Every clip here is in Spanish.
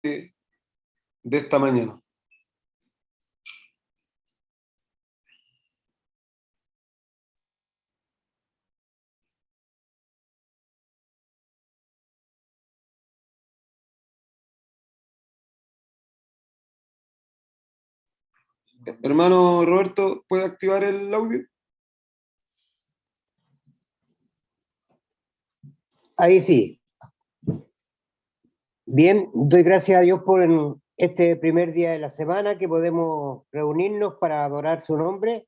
de esta mañana. Hermano Roberto, ¿puede activar el audio? Ahí sí. Bien, doy gracias a Dios por este primer día de la semana que podemos reunirnos para adorar su nombre,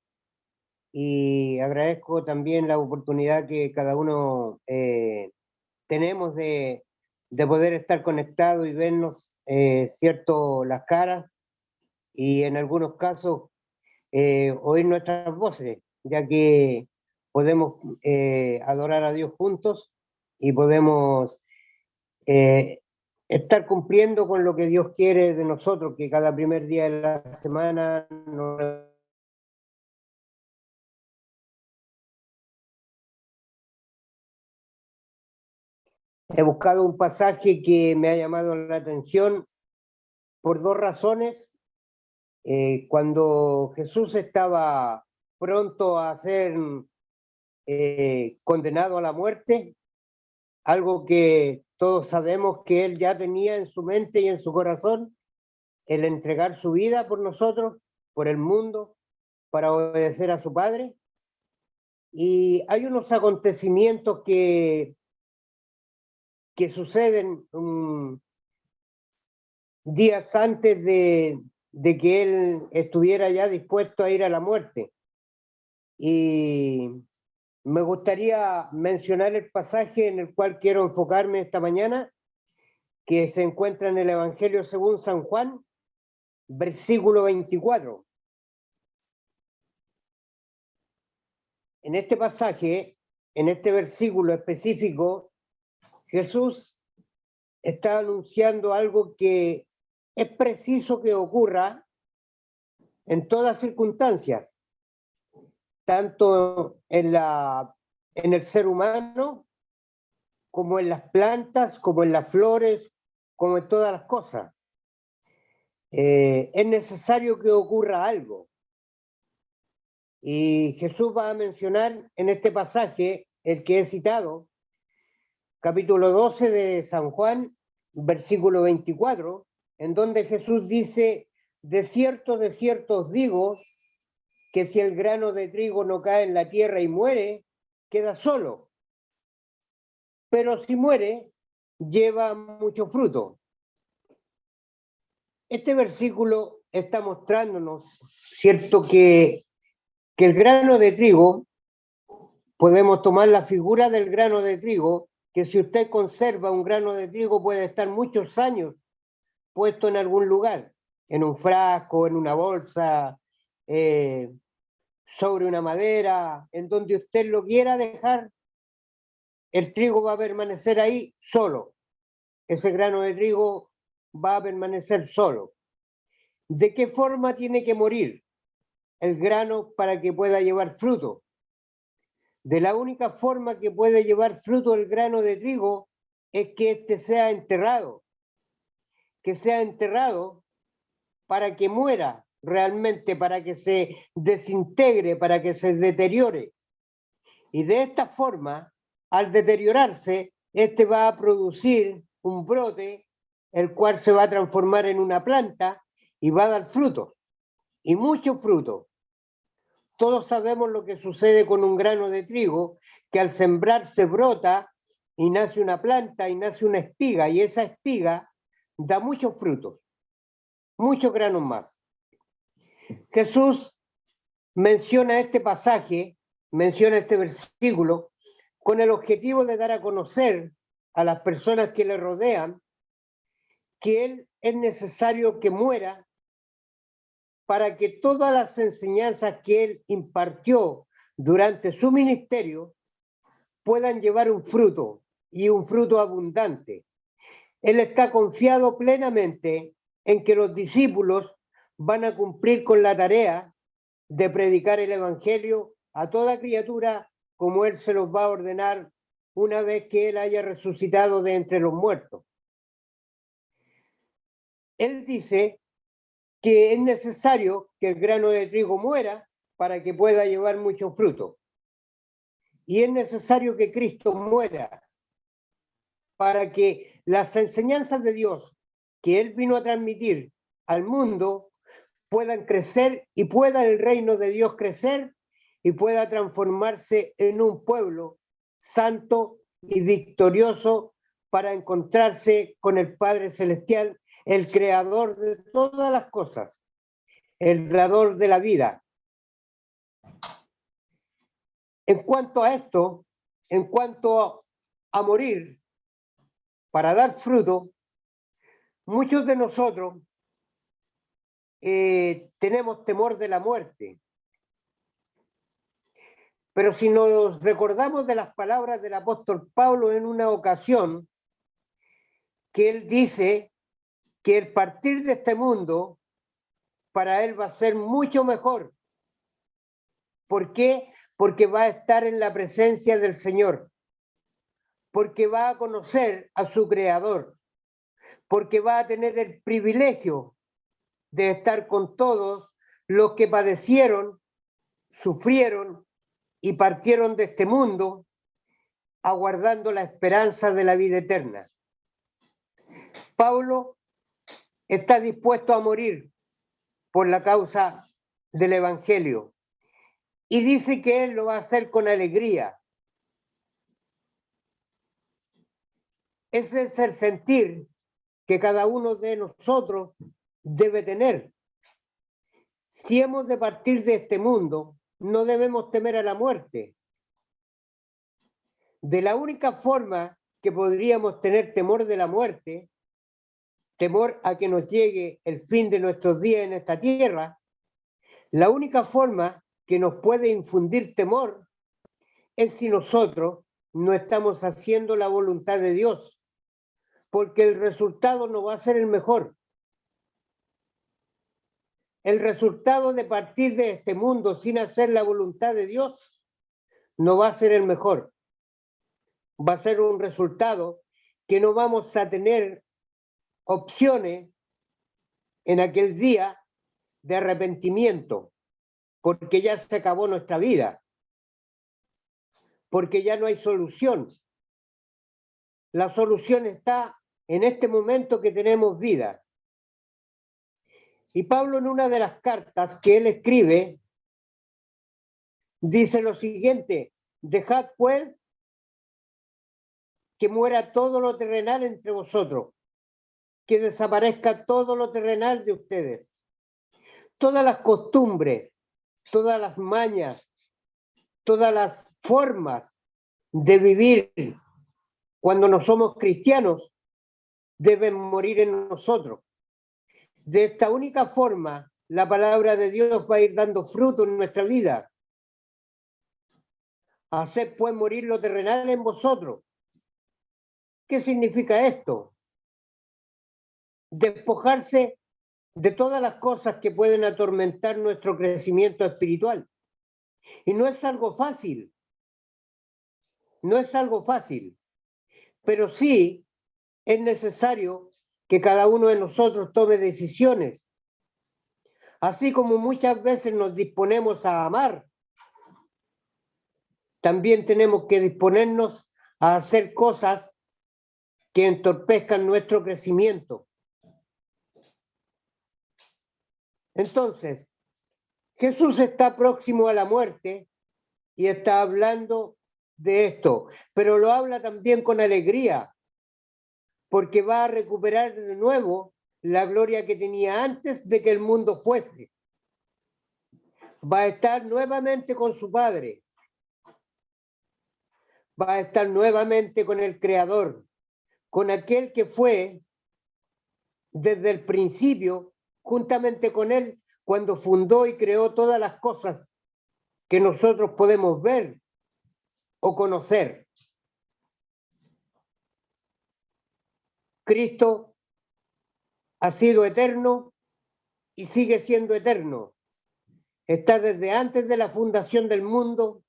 y agradezco también la oportunidad que cada uno tenemos de poder estar conectados y vernos, cierto, las caras, y en algunos casos oír nuestras voces, ya que podemos adorar a Dios juntos y podemos eh, estar cumpliendo con lo que Dios quiere de nosotros, que cada primer día de la semana nos... He buscado un pasaje que me ha llamado la atención por dos razones. Cuando Jesús estaba pronto a ser condenado a la muerte, algo que todos sabemos que él ya tenía en su mente y en su corazón, el entregar su vida por nosotros, por el mundo, para obedecer a su Padre. Y hay unos acontecimientos que suceden días antes de que él estuviera ya dispuesto a ir a la muerte. Y me gustaría mencionar el pasaje en el cual quiero enfocarme esta mañana, que se encuentra en el Evangelio según San Juan, versículo 24. En este pasaje, en este versículo específico, Jesús está anunciando algo que es preciso que ocurra en todas circunstancias, tanto en el ser humano, como en las plantas, como en las flores, como en todas las cosas. Es necesario que ocurra algo. Y Jesús va a mencionar en este pasaje, el que he citado, capítulo 12 de San Juan, versículo 24, en donde Jesús dice: de cierto os digo, que si el grano de trigo no cae en la tierra y muere, queda solo. Pero si muere, lleva mucho fruto. Este versículo está mostrándonos, cierto, que el grano de trigo, podemos tomar la figura del grano de trigo, que si usted conserva un grano de trigo puede estar muchos años puesto en algún lugar, en un frasco, en una bolsa, sobre una madera, en donde usted lo quiera dejar, el trigo va a permanecer ahí solo. Ese grano de trigo va a permanecer solo. ¿De qué forma tiene que morir el grano para que pueda llevar fruto? De la única forma que puede llevar fruto el grano de trigo es que éste sea enterrado, que sea enterrado para que muera realmente, para que se desintegre, para que se deteriore. Y de esta forma, al deteriorarse, este va a producir un brote, el cual se va a transformar en una planta y va a dar frutos, y muchos frutos. Todos sabemos lo que sucede con un grano de trigo, que al sembrarse brota y nace una planta y nace una espiga, y esa espiga da muchos frutos, muchos granos más. Jesús menciona este pasaje, menciona este versículo, con el objetivo de dar a conocer a las personas que le rodean que él es necesario que muera para que todas las enseñanzas que él impartió durante su ministerio puedan llevar un fruto, y un fruto abundante. Él está confiado plenamente en que los discípulos van a cumplir con la tarea de predicar el Evangelio a toda criatura, como él se los va a ordenar una vez que él haya resucitado de entre los muertos. él dice que es necesario que el grano de trigo muera para que pueda llevar mucho fruto. Y es necesario que Cristo muera para que las enseñanzas de Dios que Él vino a transmitir al mundo puedan crecer y pueda el reino de Dios crecer y pueda transformarse en un pueblo santo y victorioso para encontrarse con el Padre Celestial, el creador de todas las cosas, el dador de la vida. En cuanto a esto, en cuanto a morir para dar fruto, muchos de nosotros tenemos temor de la muerte. Pero si nos recordamos de las palabras del apóstol Pablo en una ocasión, que él dice que el partir de este mundo para él va a ser mucho mejor. ¿Por qué? Porque va a estar en la presencia del Señor, porque va a conocer a su Creador, porque va a tener el privilegio de estar con todos los que padecieron, sufrieron y partieron de este mundo, aguardando la esperanza de la vida eterna. Pablo está dispuesto a morir por la causa del Evangelio y dice que él lo va a hacer con alegría. Ese es el sentir que cada uno de nosotros debe tener. Si hemos de partir de este mundo, no debemos temer a la muerte. De la única forma que podríamos tener temor de la muerte, temor a que nos llegue el fin de nuestros días en esta tierra, la única forma que nos puede infundir temor es si nosotros no estamos haciendo la voluntad de Dios, porque el resultado no va a ser el mejor. El resultado de partir de este mundo sin hacer la voluntad de Dios no va a ser el mejor. Va a ser un resultado que no vamos a tener opciones en aquel día de arrepentimiento, porque ya se acabó nuestra vida, porque ya no hay solución. La solución está en este momento que tenemos vida. Y Pablo, en una de las cartas que él escribe, dice lo siguiente: dejad pues que muera todo lo terrenal entre vosotros, que desaparezca todo lo terrenal de ustedes, todas las costumbres, todas las mañas, todas las formas de vivir cuando no somos cristianos deben morir en nosotros. De esta única forma, la palabra de Dios va a ir dando fruto en nuestra vida. Haced pues morir lo terrenal en vosotros. ¿Qué significa esto? Despojarse de todas las cosas que pueden atormentar nuestro crecimiento espiritual. Y no es algo fácil. No es algo fácil. Pero sí es necesario que cada uno de nosotros tome decisiones. Así como muchas veces nos disponemos a amar, también tenemos que disponernos a hacer cosas que entorpezcan nuestro crecimiento. Entonces, Jesús está próximo a la muerte y está hablando de esto, pero lo habla también con alegría, porque va a recuperar de nuevo la gloria que tenía antes de que el mundo fuese. Va a estar nuevamente con su Padre. Va a estar nuevamente con el Creador, con aquel que fue desde el principio, juntamente con él, cuando fundó y creó todas las cosas que nosotros podemos ver o conocer. Cristo ha sido eterno y sigue siendo eterno. Está desde antes de la fundación del mundo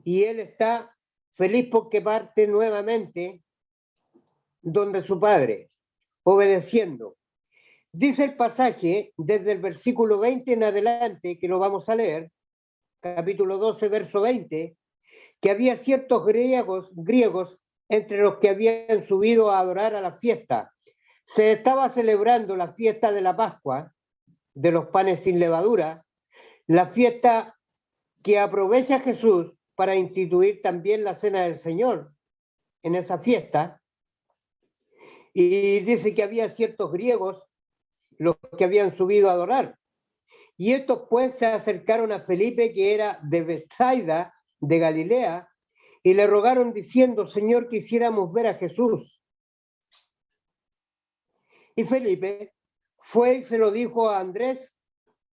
y él está feliz porque parte nuevamente donde su Padre, obedeciendo. Dice el pasaje, desde el versículo 20 en adelante, que lo vamos a leer, capítulo 12, verso 20, que había ciertos griegos entre los que habían subido a adorar a la fiesta. Se estaba celebrando la fiesta de la Pascua, de los panes sin levadura, la fiesta que aprovecha Jesús para instituir también la cena del Señor en esa fiesta. Y dice que había ciertos griegos los que habían subido a adorar. Y estos pues se acercaron a Felipe, que era de Bethsaida, de Galilea, y le rogaron diciendo: Señor, quisiéramos ver a Jesús. Y Felipe fue y se lo dijo a Andrés.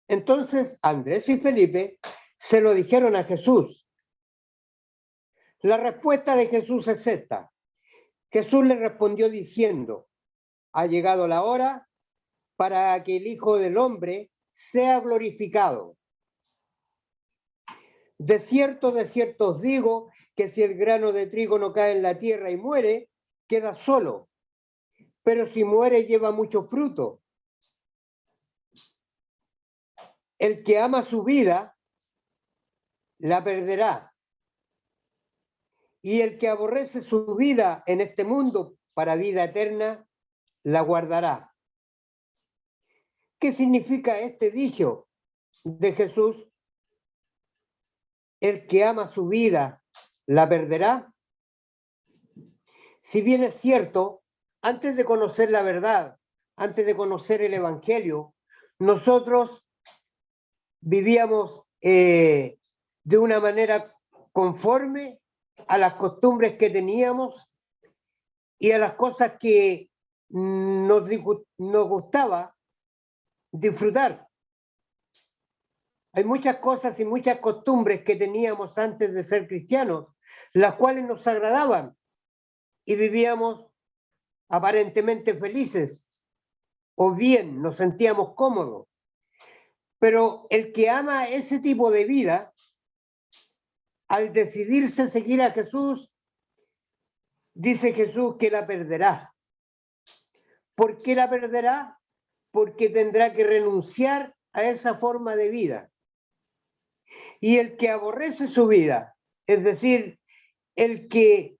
Entonces Andrés y Felipe se lo dijeron a Jesús. La respuesta de Jesús es esta. Jesús le respondió diciendo: ha llegado la hora para que el Hijo del Hombre sea glorificado. De cierto os digo que si el grano de trigo no cae en la tierra y muere, queda solo, pero si muere lleva mucho fruto. El que ama su vida, la perderá. Y el que aborrece su vida en este mundo para vida eterna, la guardará. ¿Qué significa este dicho de Jesús? El que ama su vida, la perderá. Si bien es cierto, antes de conocer la verdad, antes de conocer el Evangelio, nosotros vivíamos de una manera conforme a las costumbres que teníamos y a las cosas que nos gustaba disfrutar. Hay muchas cosas y muchas costumbres que teníamos antes de ser cristianos, las cuales nos agradaban y vivíamos aparentemente felices o bien nos sentíamos cómodos. Pero el que ama ese tipo de vida, al decidirse seguir a Jesús, dice Jesús que la perderá. ¿Por qué la perderá? Porque tendrá que renunciar a esa forma de vida. Y el que aborrece su vida, es decir, el que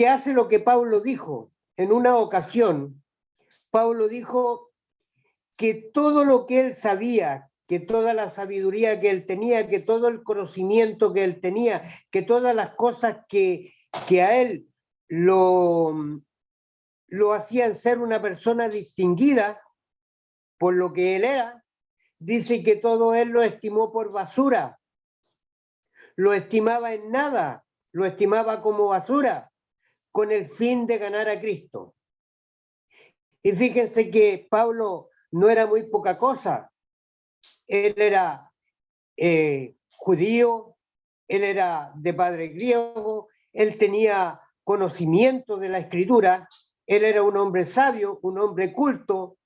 hace lo que Pablo dijo en una ocasión, Pablo dijo que todo lo que él sabía, que toda la sabiduría que él tenía, que todo el conocimiento que él tenía, que todas las cosas que a él lo hacían ser una persona distinguida por lo que él era, dice que todo él lo estimó por basura, lo estimaba en nada, lo estimaba como basura, con el fin de ganar a Cristo. Y fíjense que Pablo no era muy poca cosa. Él era judío, él era de padre griego, él tenía conocimiento de la escritura, él era un hombre sabio, un hombre culto,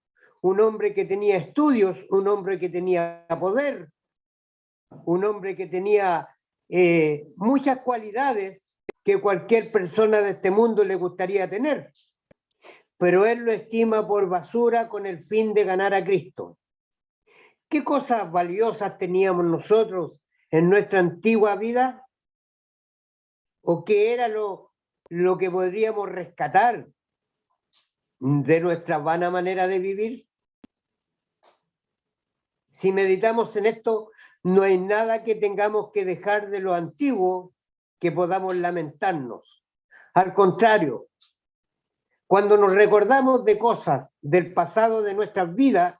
un hombre que tenía estudios, un hombre que tenía poder, un hombre que tenía muchas cualidades que cualquier persona de este mundo le gustaría tener. Pero él lo estima por basura con el fin de ganar a Cristo. ¿Qué cosas valiosas teníamos nosotros en nuestra antigua vida? ¿O qué era lo que podríamos rescatar de nuestra vana manera de vivir? Si meditamos en esto, no hay nada que tengamos que dejar de lo antiguo que podamos lamentarnos. Al contrario, cuando nos recordamos de cosas del pasado de nuestras vidas,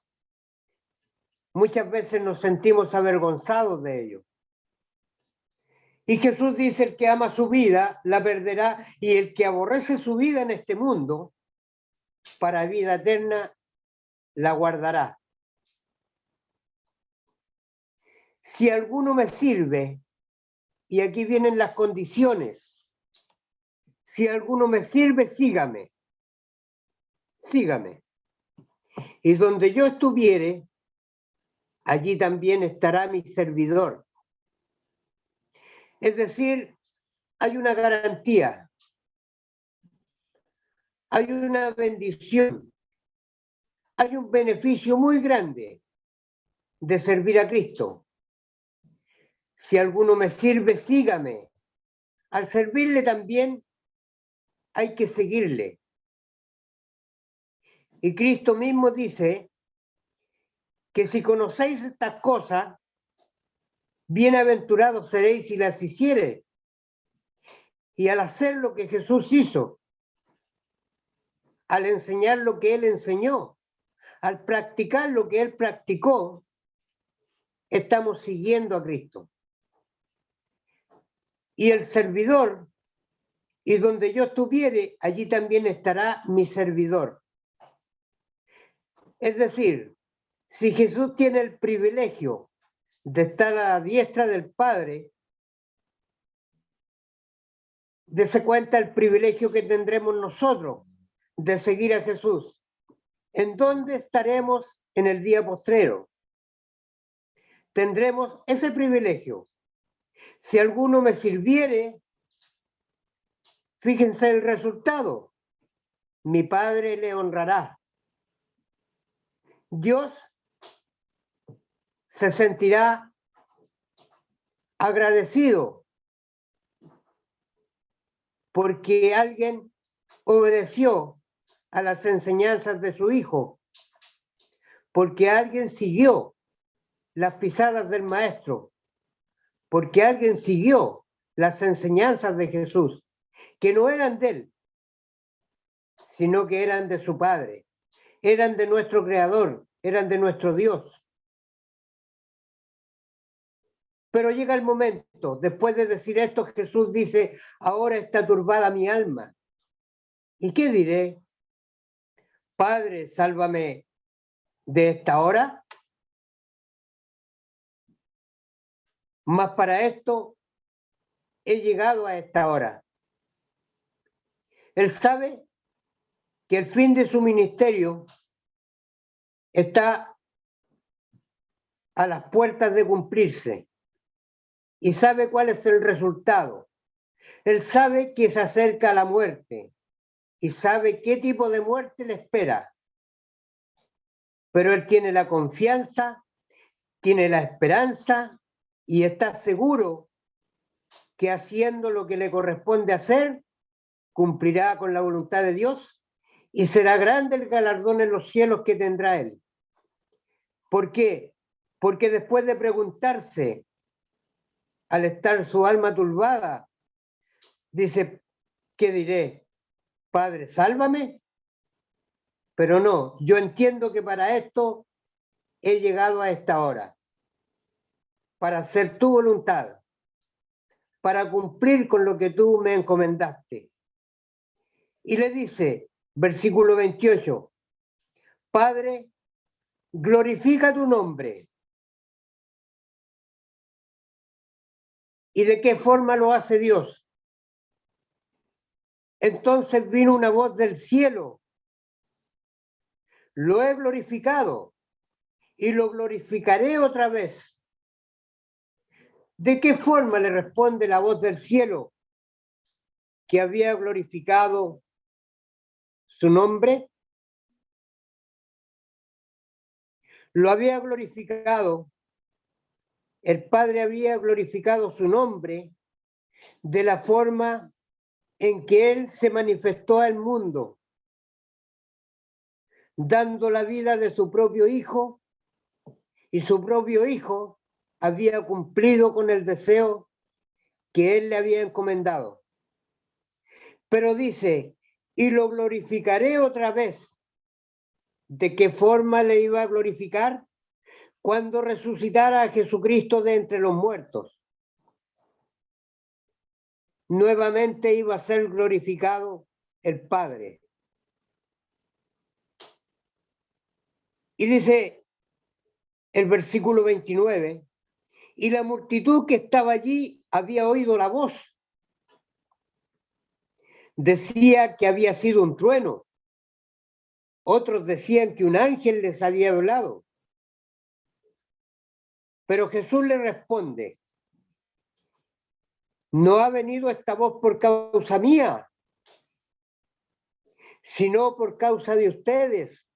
muchas veces nos sentimos avergonzados de ello. Y Jesús dice: el que ama su vida, la perderá, y el que aborrece su vida en este mundo, para vida eterna, la guardará. Si alguno me sirve, y aquí vienen las condiciones, si alguno me sirve, sígame. Sígame. Y donde yo estuviere, allí también estará mi servidor. Es decir, hay una garantía, hay una bendición, hay un beneficio muy grande de servir a Cristo. Si alguno me sirve, sígame. Al servirle también hay que seguirle. Y Cristo mismo dice que si conocéis estas cosas, bienaventurados seréis si las hiciereis. Y al hacer lo que Jesús hizo, al enseñar lo que Él enseñó, al practicar lo que Él practicó, estamos siguiendo a Cristo. Y el servidor, y donde yo estuviere, allí también estará mi servidor. Es decir, si Jesús tiene el privilegio de estar a la diestra del Padre, dése cuenta el privilegio que tendremos nosotros de seguir a Jesús. ¿En dónde estaremos en el día postrero? Tendremos ese privilegio. Si alguno me sirviere, fíjense el resultado. Mi Padre le honrará. Dios se sentirá agradecido porque alguien obedeció a las enseñanzas de su Hijo, porque alguien siguió las pisadas del Maestro, porque alguien siguió las enseñanzas de Jesús, que no eran de él, sino que eran de su Padre, eran de nuestro Creador, eran de nuestro Dios. Pero llega el momento, después de decir esto, Jesús dice, ahora está turbada mi alma. ¿Y qué diré? Padre, sálvame de esta hora. Mas para esto he llegado a esta hora. Él sabe que el fin de su ministerio está a las puertas de cumplirse y sabe cuál es el resultado. Él sabe que se acerca la muerte y sabe qué tipo de muerte le espera. Pero él tiene la confianza, tiene la esperanza y está seguro que haciendo lo que le corresponde hacer, cumplirá con la voluntad de Dios y será grande el galardón en los cielos que tendrá él. ¿Por qué? Porque después de preguntarse, al estar su alma turbada, dice, ¿qué diré? Padre, sálvame. Pero no, yo entiendo que para esto he llegado a esta hora, para hacer tu voluntad, para cumplir con lo que tú me encomendaste. Y le dice, versículo 28, Padre, glorifica tu nombre. ¿Y de qué forma lo hace Dios? Entonces vino una voz del cielo. Lo he glorificado y lo glorificaré otra vez. ¿De qué forma le responde la voz del cielo que había glorificado su nombre? Lo había glorificado, el Padre había glorificado su nombre de la forma en que Él se manifestó al mundo, dando la vida de su propio Hijo, y su propio Hijo había cumplido con el deseo que Él le había encomendado. Pero dice, y lo glorificaré otra vez. ¿De qué forma le iba a glorificar? Cuando resucitara a Jesucristo de entre los muertos. Nuevamente iba a ser glorificado el Padre. Y dice el versículo 29, y la multitud que estaba allí había oído la voz. Decía que había sido un trueno. Otros decían que un ángel les había hablado. Pero Jesús le responde, no ha venido esta voz por causa mía, sino por causa de ustedes,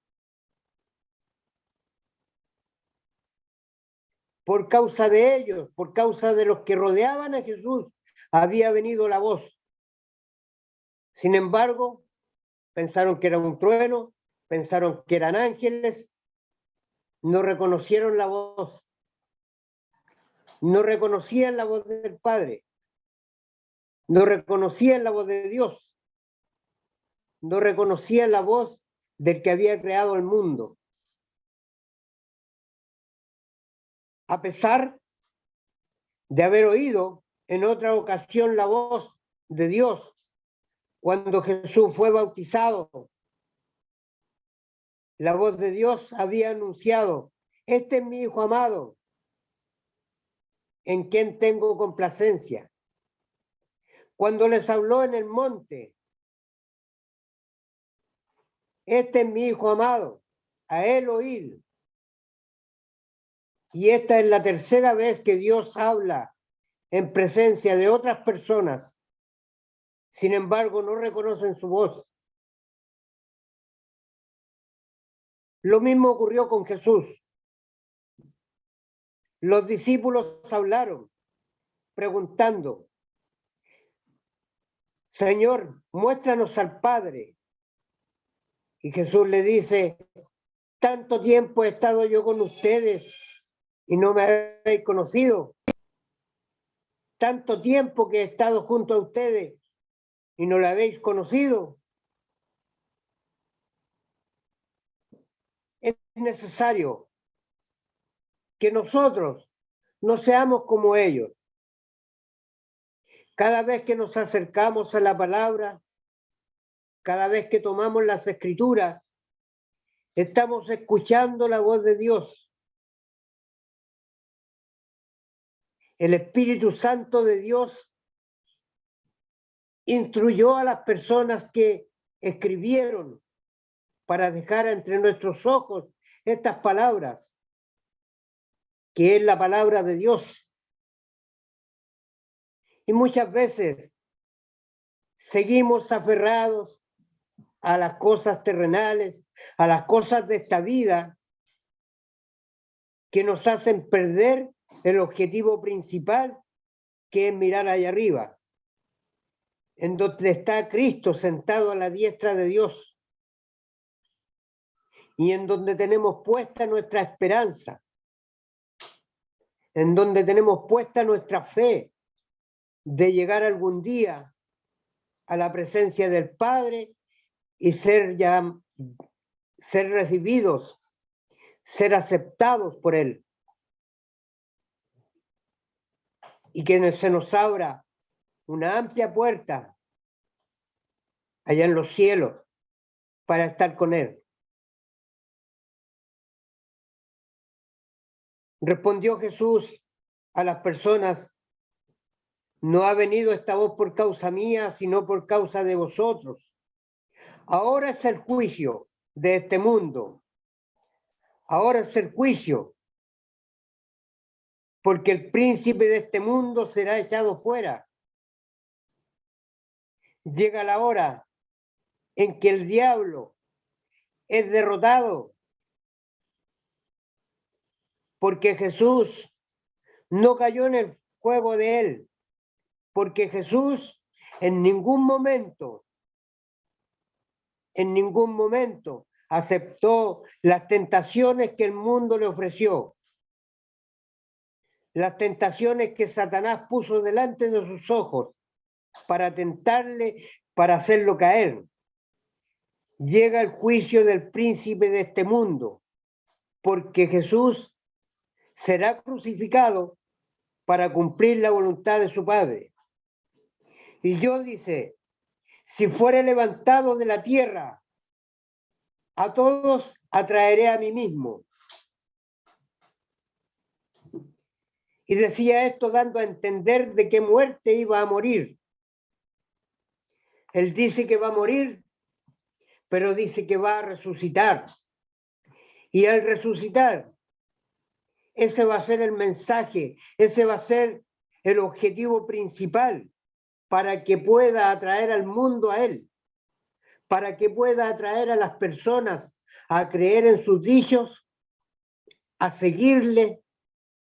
Por causa de ellos, por causa de los que rodeaban a Jesús, había venido la voz. Sin embargo, pensaron que era un trueno, pensaron que eran ángeles, no reconocieron la voz, no reconocían la voz del Padre, no reconocían la voz de Dios, no reconocían la voz del que había creado el mundo. A pesar de haber oído en otra ocasión la voz de Dios cuando Jesús fue bautizado, la voz de Dios había anunciado: este es mi Hijo amado, en quien tengo complacencia. Cuando les habló en el monte: este es mi Hijo amado, a él oíd. Y esta es la tercera vez que Dios habla en presencia de otras personas. Sin embargo, no reconocen su voz. Lo mismo ocurrió con Jesús. Los discípulos hablaron, preguntando: Señor, muéstranos al Padre. Y Jesús le dice: tanto tiempo he estado yo con ustedes y no me habéis conocido. Tanto tiempo que he estado junto a ustedes y no la habéis conocido. Es necesario que nosotros no seamos como ellos. Cada vez que nos acercamos a la palabra, cada vez que tomamos las escrituras, estamos escuchando la voz de Dios. El Espíritu Santo de Dios instruyó a las personas que escribieron para dejar entre nuestros ojos estas palabras, que es la palabra de Dios. Y muchas veces seguimos aferrados a las cosas terrenales, a las cosas de esta vida, que nos hacen perder el objetivo principal, que es mirar allá arriba, en donde está Cristo sentado a la diestra de Dios, y en donde tenemos puesta nuestra esperanza, en donde tenemos puesta nuestra fe de llegar algún día a la presencia del Padre y ser recibidos, ser aceptados por Él, y que se nos abra una amplia puerta allá en los cielos para estar con Él. Respondió Jesús a las personas: no ha venido esta voz por causa mía, sino por causa de vosotros. Ahora es el juicio de este mundo. Ahora es el juicio, porque el príncipe de este mundo será echado fuera. Llega la hora en que el diablo es derrotado, porque Jesús no cayó en el juego de él, porque Jesús en ningún momento aceptó las tentaciones que el mundo le ofreció, las tentaciones que Satanás puso delante de sus ojos para tentarle, para hacerlo caer. Llega el juicio del príncipe de este mundo, porque Jesús será crucificado para cumplir la voluntad de su Padre. Y yo, dice, si fuere levantado de la tierra, a todos atraeré a mí mismo. Y decía esto dando a entender de qué muerte iba a morir. Él dice que va a morir, pero dice que va a resucitar. Y al resucitar, ese va a ser el mensaje, ese va a ser el objetivo principal para que pueda atraer al mundo a Él, para que pueda atraer a las personas a creer en sus dichos, a seguirle,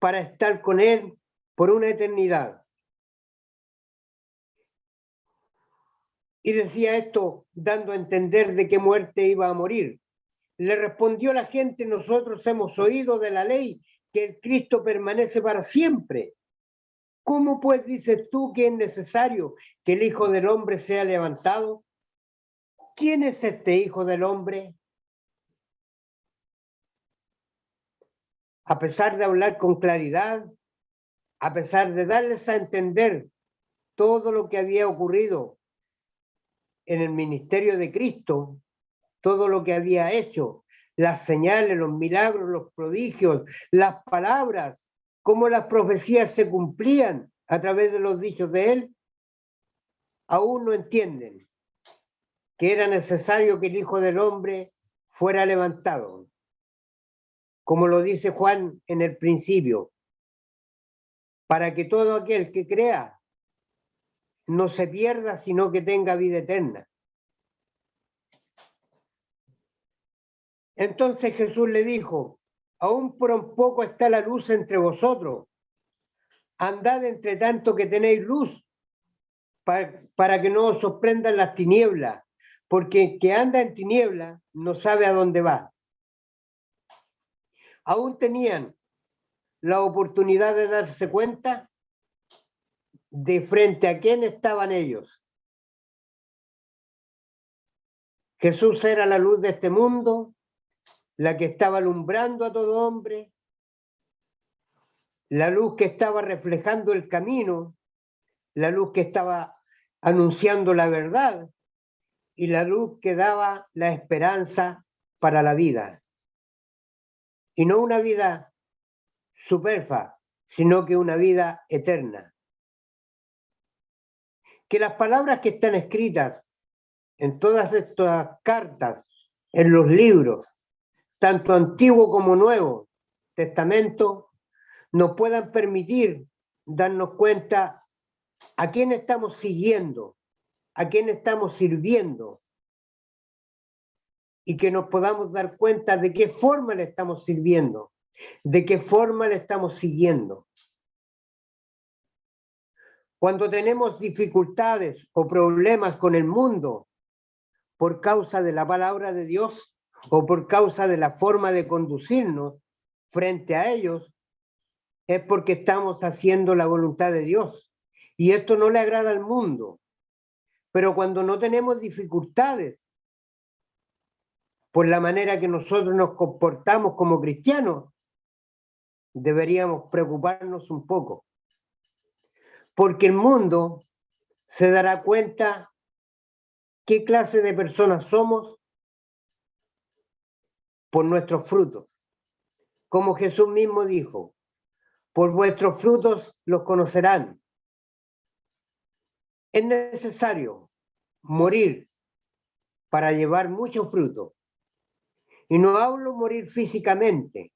para estar con Él por una eternidad. Y decía esto dando a entender de qué muerte iba a morir. Le respondió la gente: nosotros hemos oído de la ley que el Cristo permanece para siempre. ¿Cómo pues dices tú que es necesario que el Hijo del Hombre sea levantado? ¿Quién es este Hijo del Hombre? A pesar de hablar con claridad, a pesar de darles a entender todo lo que había ocurrido en el ministerio de Cristo, todo lo que había hecho, las señales, los milagros, los prodigios, las palabras, cómo las profecías se cumplían a través de los dichos de Él, aún no entienden que era necesario que el Hijo del Hombre fuera levantado. Como lo dice Juan en el principio, para que todo aquel que crea no se pierda, sino que tenga vida eterna. Entonces Jesús le dijo: aún por un poco está la luz entre vosotros. Andad entre tanto que tenéis luz, para que no os sorprendan las tinieblas, porque el que anda en tinieblas no sabe a dónde va. Aún tenían la oportunidad de darse cuenta de frente a quién estaban ellos. Jesús era la luz de este mundo, la que estaba alumbrando a todo hombre, la luz que estaba reflejando el camino, la luz que estaba anunciando la verdad y la luz que daba la esperanza para la vida. Y no una vida superflua, sino que una vida eterna. Que las palabras que están escritas en todas estas cartas, en los libros, tanto Antiguo como Nuevo Testamento, nos puedan permitir darnos cuenta a quién estamos siguiendo, a quién estamos sirviendo, y que nos podamos dar cuenta de qué forma le estamos sirviendo, de qué forma le estamos siguiendo. Cuando tenemos dificultades o problemas con el mundo por causa de la palabra de Dios o por causa de la forma de conducirnos frente a ellos, es porque estamos haciendo la voluntad de Dios. Y esto no le agrada al mundo. Pero cuando no tenemos dificultades por la manera que nosotros nos comportamos como cristianos, deberíamos preocuparnos un poco. Porque el mundo se dará cuenta qué clase de personas somos por nuestros frutos. Como Jesús mismo dijo: por vuestros frutos los conocerán. Es necesario morir para llevar mucho fruto. Y no hablo morir físicamente,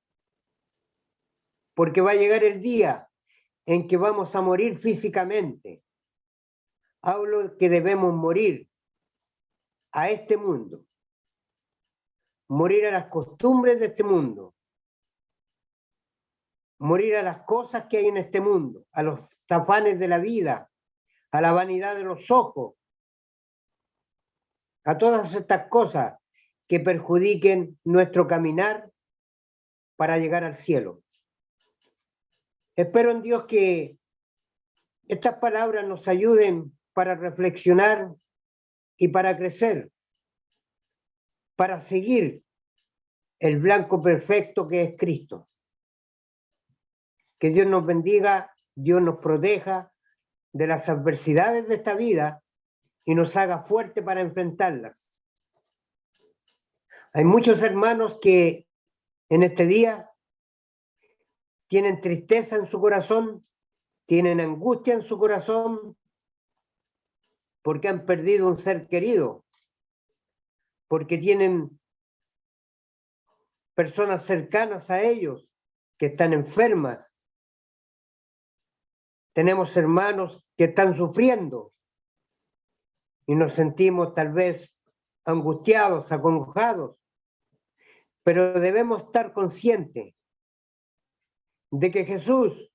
porque va a llegar el día en que vamos a morir físicamente. Hablo que debemos morir a este mundo, morir a las costumbres de este mundo, morir a las cosas que hay en este mundo, a los afanes de la vida, a la vanidad de los ojos, a todas estas cosas que perjudiquen nuestro caminar para llegar al cielo. Espero en Dios que estas palabras nos ayuden para reflexionar y para crecer, para seguir el blanco perfecto que es Cristo. Que Dios nos bendiga, Dios nos proteja de las adversidades de esta vida y nos haga fuerte para enfrentarlas. Hay muchos hermanos que en este día tienen tristeza en su corazón, tienen angustia en su corazón, porque han perdido un ser querido, porque tienen personas cercanas a ellos que están enfermas. Tenemos hermanos que están sufriendo y nos sentimos tal vez angustiados, acongojados, pero debemos estar conscientes de que Jesús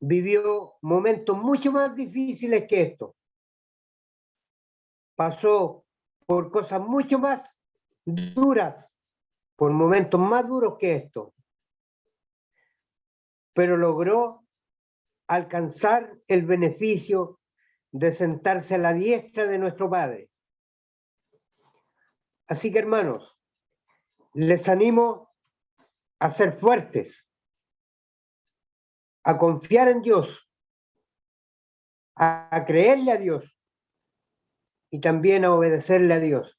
vivió momentos mucho más difíciles que esto. Pasó por cosas mucho más duras, por momentos más duros que esto, pero logró alcanzar el beneficio de sentarse a la diestra de nuestro Padre. Así que, hermanos, les animo a ser fuertes, a confiar en Dios, a creerle a Dios y también a obedecerle a Dios.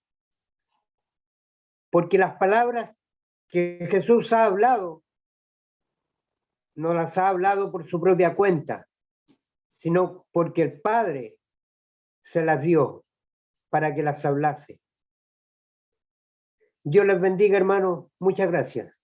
Porque las palabras que Jesús ha hablado, no las ha hablado por su propia cuenta, sino porque el Padre se las dio para que las hablase. Dios les bendiga, hermanos. Muchas gracias.